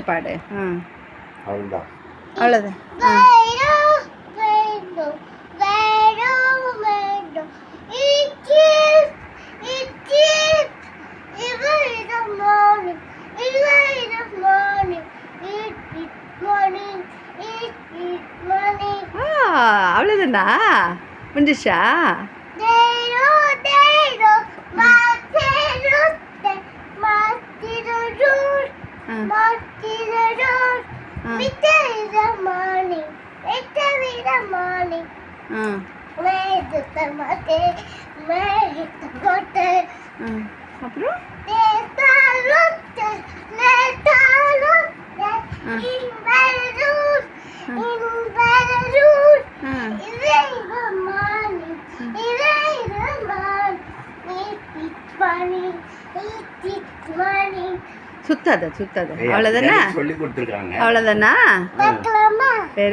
பாட்டு பாடு. அவ்வளோதான். அவ்வளோதான். அவ்வளோதானா? முடிஞ்சிச்சா? அப்புறம் சுத்தாத. அவ்வளோதானா? சொல்லி கொடுத்துருக்காங்க. அவ்வளோதானா? சரி.